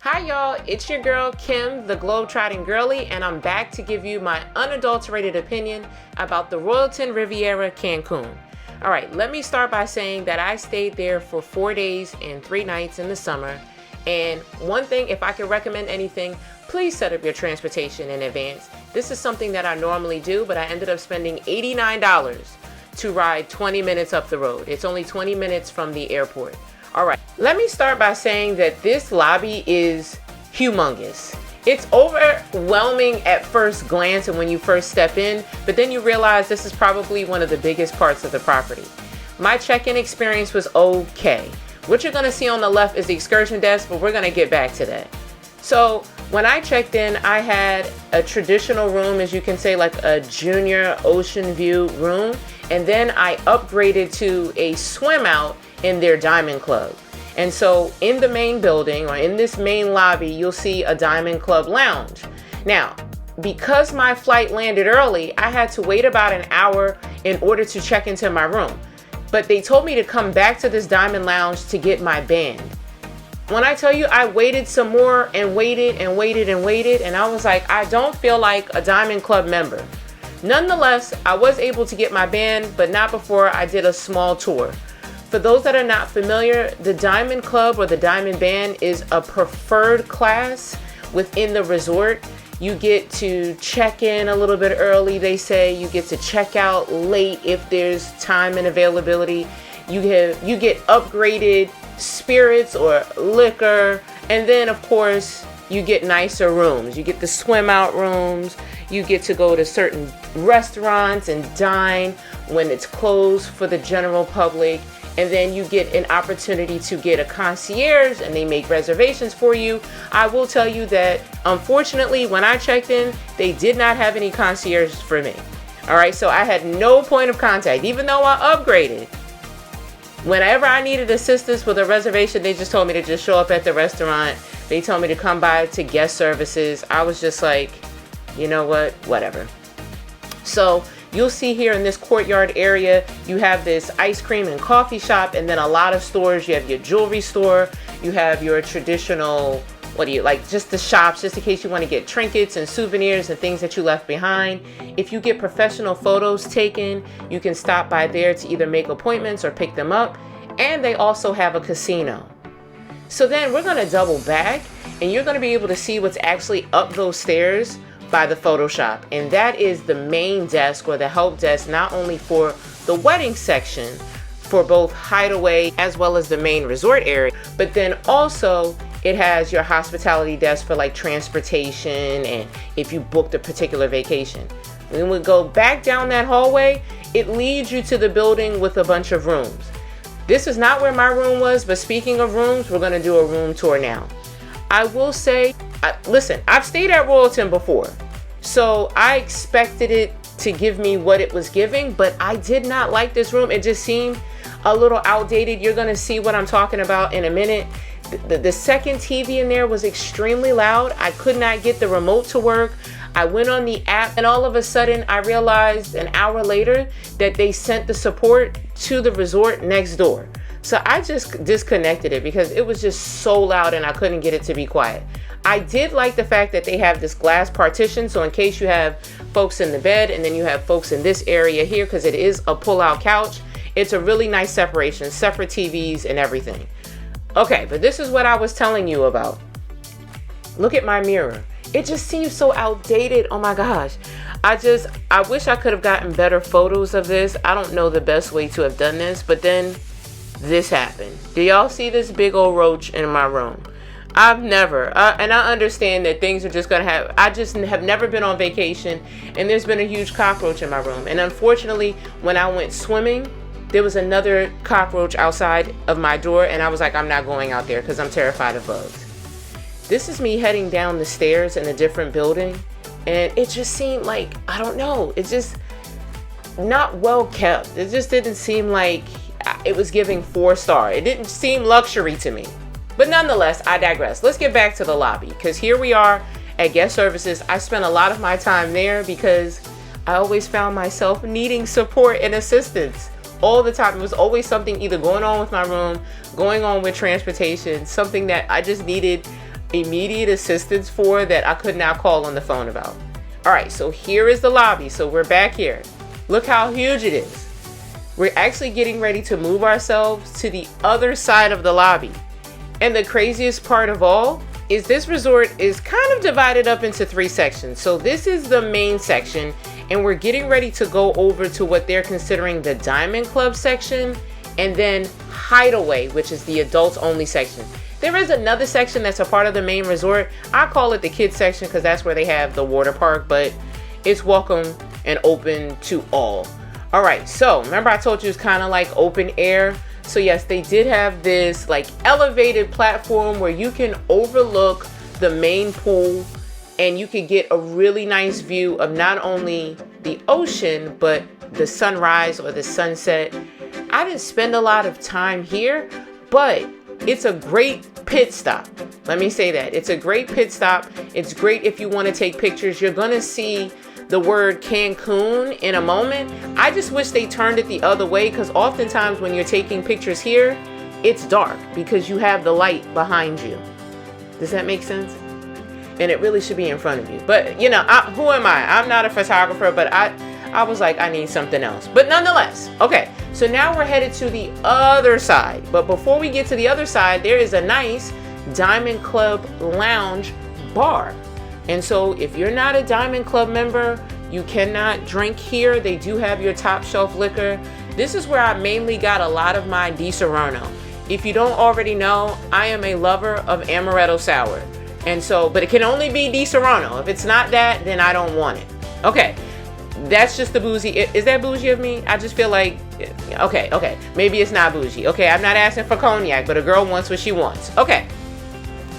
Hi y'all, it's your girl Kim, the Globetrotting girly, and I'm back to give you my unadulterated opinion about the Royalton Riviera Cancun. Alright, let me start by saying that I stayed there for 4 days and 3 nights in the summer. And one thing, if I could recommend anything, please set up your transportation in advance. This is something that I normally do, but I ended up spending $89 to ride 20 minutes up the road. It's only 20 minutes from the airport. All right, let me start by saying that this lobby is humongous. It's overwhelming at first glance and when you first step in, but then you realize this is probably one of the biggest parts of the property. My check-in experience was okay. What you're gonna see on the left is the excursion desk, but we're gonna get back to that. So when I checked in, I had a traditional room, as you can say, like a junior ocean view room, and then I upgraded to a swim out in their Diamond Club. And so in the main building, or in this main lobby, you'll see a Diamond Club lounge. Now, because my flight landed early, I had to wait about an hour in order to check into my room. But they told me to come back to this Diamond Lounge to get my band. When I tell you I waited some more and waited and waited and waited, and I was like, I don't feel like a Diamond Club member. Nonetheless, I was able to get my band, but not before I did a small tour. For those that are not familiar, the Diamond Club or the Diamond Band is a preferred class within the resort. You get to check in a little bit early, they say. You get to check out late if there's time and availability. You get upgraded spirits or liquor, and then of course you get nicer rooms. You get the swim out rooms. You get to go to certain restaurants and dine when it's closed for the general public. And then you get an opportunity to get a concierge and they make reservations for you. I will tell you that unfortunately when I checked in, they did not have any concierges for me. All right, so I had no point of contact, even though I upgraded. Whenever I needed assistance with a reservation, they just told me to just show up at the restaurant. They told me to come by to guest services. I was just like, you know what, whatever. So you'll see here in this courtyard area, you have this ice cream and coffee shop, and then a lot of stores. You have your jewelry store, you have your traditional, just the shops, just in case you want to get trinkets and souvenirs and things that you left behind. If you get professional photos taken, you can stop by there to either make appointments or pick them up. And they also have a casino. So then we're going to double back, and you're going to be able to see what's actually up those stairs by the photo shop, and that is the main desk or the help desk, not only for the wedding section for both Hideway as well as the main resort area, but then also it has your hospitality desk for like transportation and if you booked a particular vacation. When we go back down that hallway, it leads you to the building with a bunch of rooms. This is not where my room was, but speaking of rooms, we're going to do a room tour now. I will say, listen, I've stayed at Royalton before, so I expected it to give me what it was giving, but I did not like this room. It just seemed a little outdated. You're gonna see what I'm talking about in a minute. The second TV in there was extremely loud. I could not get the remote to work. I went on the app, and all of a sudden I realized an hour later that they sent the support to the resort next door. So I just disconnected it because it was just so loud and I couldn't get it to be quiet. I did like the fact that they have this glass partition, so in case you have folks in the bed and then you have folks in this area here, because it is a pull-out couch, it's a really nice separation, separate TVs and everything. Okay, but this is what I was telling you about. Look at my mirror. It just seems so outdated. Oh my gosh. I wish I could have gotten better photos of this. I don't know the best way to have done this, but then this happened. Do y'all see this big old roach in my room? I've never, and I understand that things are just gonna happen. I just have never been on vacation and there's been a huge cockroach in my room. And unfortunately, when I went swimming, there was another cockroach outside of my door, and I was like, I'm not going out there because I'm terrified of bugs. This is me heading down the stairs in a different building, and it just seemed like, I don't know, it's just not well kept. It just didn't seem like it was giving 4-star. It didn't seem luxury to me. But nonetheless, I digress. Let's get back to the lobby, because here we are at guest services. I spent a lot of my time there because I always found myself needing support and assistance all the time. It was always something either going on with my room, going on with transportation, something that I just needed immediate assistance for that I could not call on the phone about. All right, so here is the lobby. So we're back here. Look how huge it is. We're actually getting ready to move ourselves to the other side of the lobby. And the craziest part of all is this resort is kind of divided up into 3 sections. So this is the main section, and we're getting ready to go over to what they're considering the Diamond Club section, and then Hideaway, which is the adults only section. There is another section that's a part of the main resort. I call it the kids section because that's where they have the water park, but it's welcome and open to all. All right, so remember I told you it's kind of like open air. So yes, they did have this like elevated platform where you can overlook the main pool and you can get a really nice view of not only the ocean, but the sunrise or the sunset. I didn't spend a lot of time here, but it's a great pit stop. Let me say that. It's a great pit stop. It's great if you want to take pictures. You're going to see the word Cancun in a moment. I just wish they turned it the other way, because oftentimes when you're taking pictures here, it's dark because you have the light behind you. Does that make sense? And it really should be in front of you. But you know, who am I? I'm not a photographer, but I was like, I need something else. But nonetheless, okay. So now we're headed to the other side. But before we get to the other side, there is a nice Diamond Club lounge bar. And so if you're not a Diamond Club member, you cannot drink here. They do have your top shelf liquor. This is where I mainly got a lot of my Di Serono. If you don't already know, I am a lover of amaretto sour. And so, but it can only be Di Serono. If it's not that, then I don't want it. Okay. That's just the bougie. Is that bougie of me? I just feel like, okay. Maybe it's not bougie. Okay, I'm not asking for cognac, but a girl wants what she wants. Okay.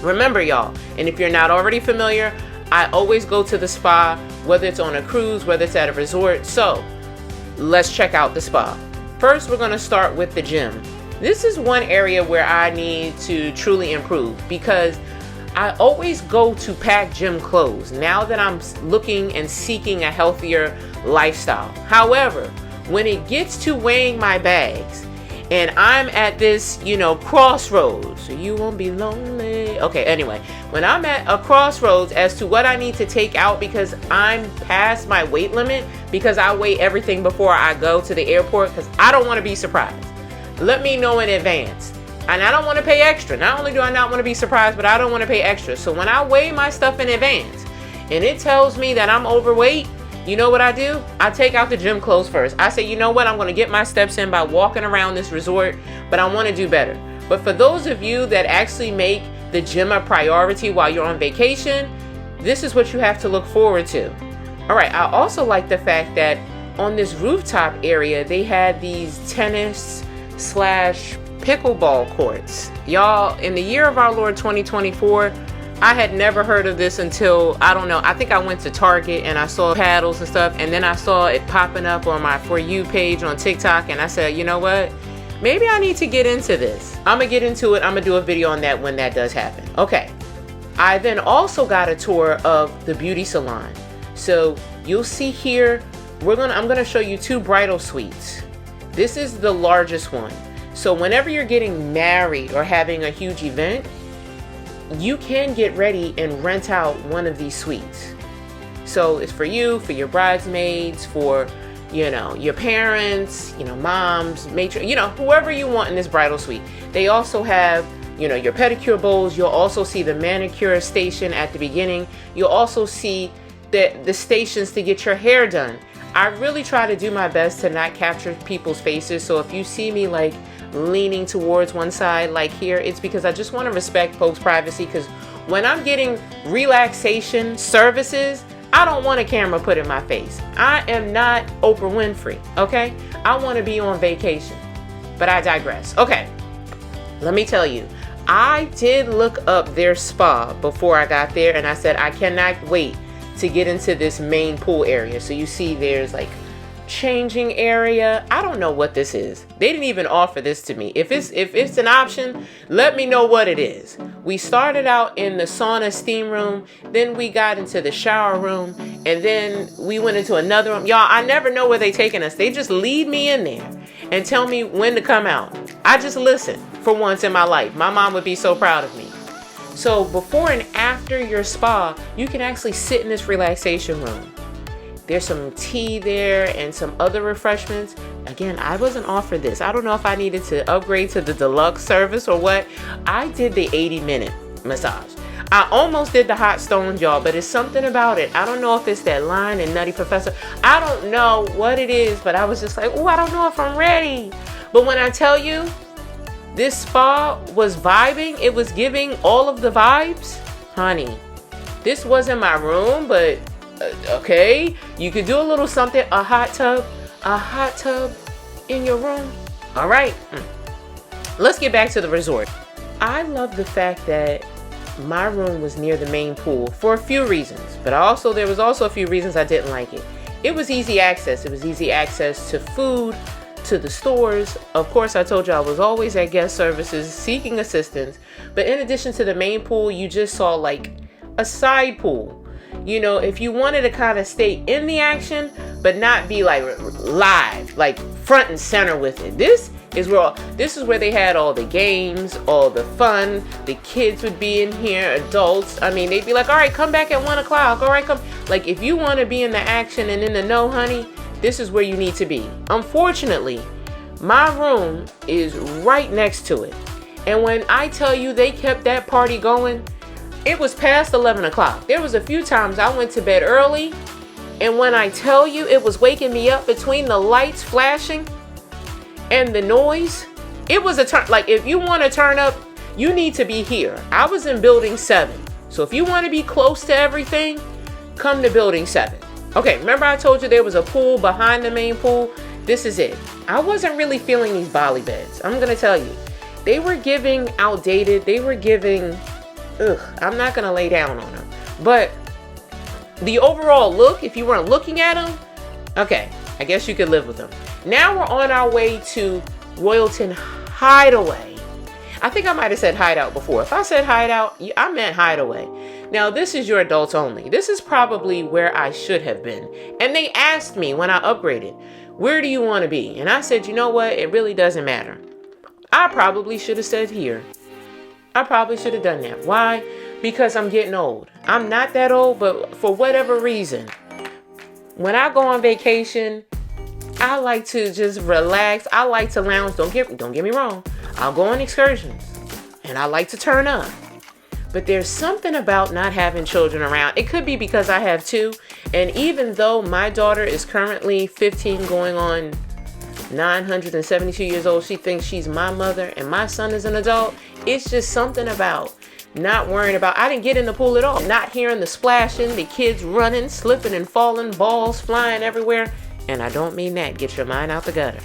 Remember, y'all, and if you're not already familiar, I always go to the spa, whether it's on a cruise, whether it's at a resort. So let's check out the spa. First, we're going to start with the gym. This is one area where I need to truly improve, because I always go to pack gym clothes now that I'm looking and seeking a healthier lifestyle. However, when it gets to weighing my bags and I'm at this, crossroads, so you won't be lonely. Okay, anyway, when I'm at a crossroads as to what I need to take out because I'm past my weight limit, because I weigh everything before I go to the airport, because I don't want to be surprised. Let me know in advance. And I don't want to pay extra. Not only do I not want to be surprised, but I don't want to pay extra. So when I weigh my stuff in advance and it tells me that I'm overweight, you know what I do? I take out the gym clothes first. I say, you know what? I'm going to get my steps in by walking around this resort, but I want to do better. But for those of you that actually make the gym a priority while you're on vacation, this is what you have to look forward to. All right. I also like the fact that on this rooftop area, they had these tennis / pickleball courts. Y'all, in the year of our Lord 2024, I had never heard of this until, I don't know, I think I went to Target and I saw paddles and stuff, and then I saw it popping up on my For You page on TikTok, and I said, you know what? Maybe I need to get into this. I'm gonna get into it. I'm gonna do a video on that when that does happen. Okay. I then also got a tour of the beauty salon. So you'll see here, I'm gonna show you 2 bridal suites. This is the largest one. So whenever you're getting married or having a huge event, you can get ready and rent out one of these suites. So it's for you, for your bridesmaids, for, your parents, moms, whoever you want in this bridal suite. They also have, your pedicure bowls. You'll also see the manicure station at the beginning. You'll also see the stations to get your hair done. I really try to do my best to not capture people's faces. So if you see me like leaning towards one side like here, it's because I just want to respect folks' privacy, because when I'm getting relaxation services, I don't want a camera put in my face. I am not Oprah Winfrey, okay? I want to be on vacation, but I digress. Okay, let me tell you, I did look up their spa before I got there, and I said I cannot wait to get into this main pool area. So you see there's like changing area. I don't know what this is. They didn't even offer this to me. If it's an option, let me know what it is. We started out in the sauna steam room, then we got into the shower room, and then we went into another room. Y'all, I never know where they taking us. They just lead me in there and tell me when to come out. I just listen for once in my life. My mom would be so proud of me. So before and after your spa, you can actually sit in this relaxation room. There's some tea there and some other refreshments. Again, I wasn't offered this. I don't know if I needed to upgrade to the deluxe service or what. I did the 80-minute massage. I almost did the hot stones, y'all, but it's something about it. I don't know if it's that line and Nutty Professor. I don't know what it is, but I was just like, oh, I don't know if I'm ready. But when I tell you, this spa was vibing, it was giving all of the vibes, honey. This wasn't my room, but okay, you could do a little something, a hot tub in your room. All right, let's get back to the resort. I love the fact that my room was near the main pool for a few reasons, but there was also a few reasons I didn't like it. It was easy access. It was easy access to food, to the stores. Of course, I told you I was always at guest services seeking assistance, but in addition to the main pool, you just saw like a side pool. You know, if you wanted to kind of stay in the action, but not be like live, like front and center with it. This is where they had all the games, all the fun. The kids would be in here, adults. I mean, they'd be like, all right, come back at 1 o'clock. All right, come. Like, if you want to be in the action and in the know, honey, this is where you need to be. Unfortunately, my room is right next to it. And when I tell you they kept that party going, it was past 11 o'clock. There was a few times I went to bed early, and when I tell you it was waking me up between the lights flashing and the noise, it was a turn. Like, if you want to turn up, you need to be here. I was in building 7. So if you want to be close to everything, come to building 7. Okay, remember I told you there was a pool behind the main pool? This is it. I wasn't really feeling these Bali beds. I'm going to tell you. They were giving outdated. They were giving, I'm not going to lay down on them. But the overall look, if you weren't looking at them, okay, I guess you could live with them. Now we're on our way to Royalton Hideaway. I think I might have said hideout before. If I said hideout, I meant hideaway. Now, this is your adults only. This is probably where I should have been. And they asked me when I upgraded, where do you want to be? And I said, you know what? It really doesn't matter. I probably should have said here. I probably should have done that. Why? Because I'm getting old. I'm not that old, but for whatever reason, when I go on vacation, I like to just relax. I like to lounge. Don't get me wrong. I'll go on excursions and I like to turn up. But there's something about not having children around. It could be because I have 2. And even though my daughter is currently 15 going on 972 years old, she thinks she's my mother and my son is an adult. It's just something about not worrying about, I didn't get in the pool at all. Not hearing the splashing, the kids running, slipping and falling, balls flying everywhere. And I don't mean that. Get your mind out the gutter.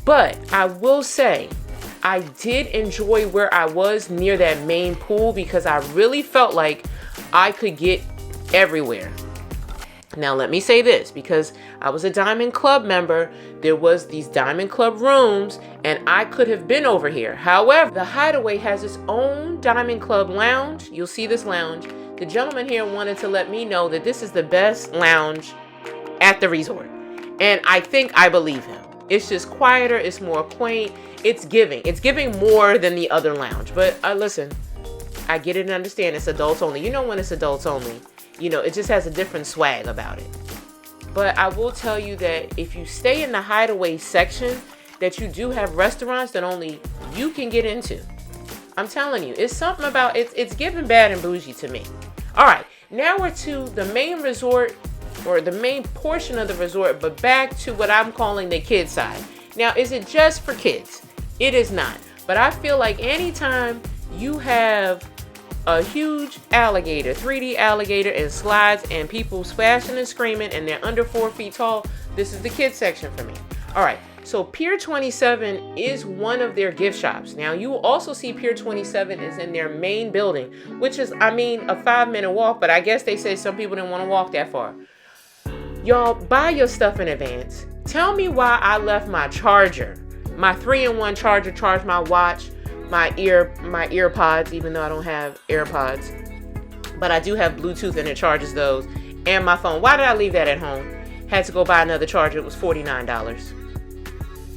But I will say, I did enjoy where I was near that main pool because I really felt like I could get everywhere. Now, let me say this, because I was a Diamond Club member, there was these Diamond Club rooms, and I could have been over here. However, the Hideaway has its own Diamond Club lounge. You'll see this lounge. The gentleman here wanted to let me know that this is the best lounge at the resort. And I think I believe him. It's just quieter. It's more quaint. It's giving. It's giving more than the other lounge. But listen, I get it and understand it's adults only. You know when it's adults only. You know, it just has a different swag about it. But I will tell you that if you stay in the Hideaway section, that you do have restaurants that only you can get into. I'm telling you, it's something about it's giving bad and bougie to me. All right, now we're to the main resort, or the main portion of the resort, but back to what I'm calling the kids side. Now, is it just for kids? It is not. But I feel like anytime you have a huge alligator, 3D alligator and slides and people splashing and screaming and they're under 4 feet tall, this is the kids section for me. All right, so Pier 27 is one of their gift shops. Now, you will also see Pier 27 is in their main building, which is, I mean, a 5-minute walk, but I guess they say some people didn't want to walk that far. Y'all, buy your stuff in advance. Tell me why I left my charger, my 3-in-1 charger, charge my watch, my earpods, even though I don't have AirPods, but I do have Bluetooth and it charges those, and my phone. Why did I leave that at home? Had to go buy another charger. It was $49.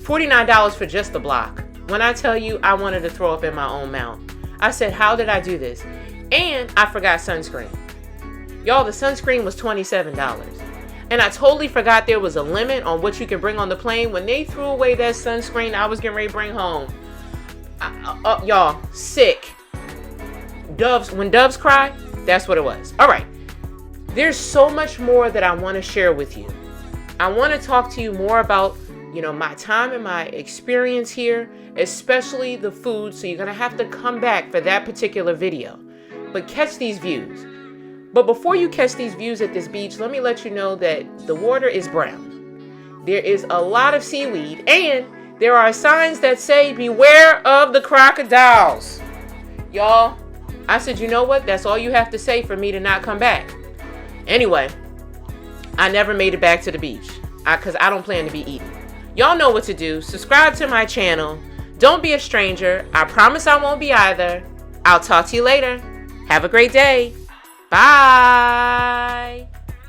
$49 for just the block. When I tell you I wanted to throw up in my own mouth. I said, how did I do this? And I forgot sunscreen. Y'all, the sunscreen was $27. And I totally forgot there was a limit on what you can bring on the plane. When they threw away that sunscreen I was getting ready to bring home, y'all, sick. When doves cry, that's what it was. All right. There's so much more that I want to share with you. I want to talk to you more about, my time and my experience here, especially the food. So you're going to have to come back for that particular video. But catch these views. But before you catch these views at this beach, let me let you know that the water is brown. There is a lot of seaweed, and there are signs that say, beware of the crocodiles. Y'all, I said, you know what? That's all you have to say for me to not come back. Anyway, I never made it back to the beach because I don't plan to be eaten. Y'all know what to do. Subscribe to my channel. Don't be a stranger. I promise I won't be either. I'll talk to you later. Have a great day. Bye.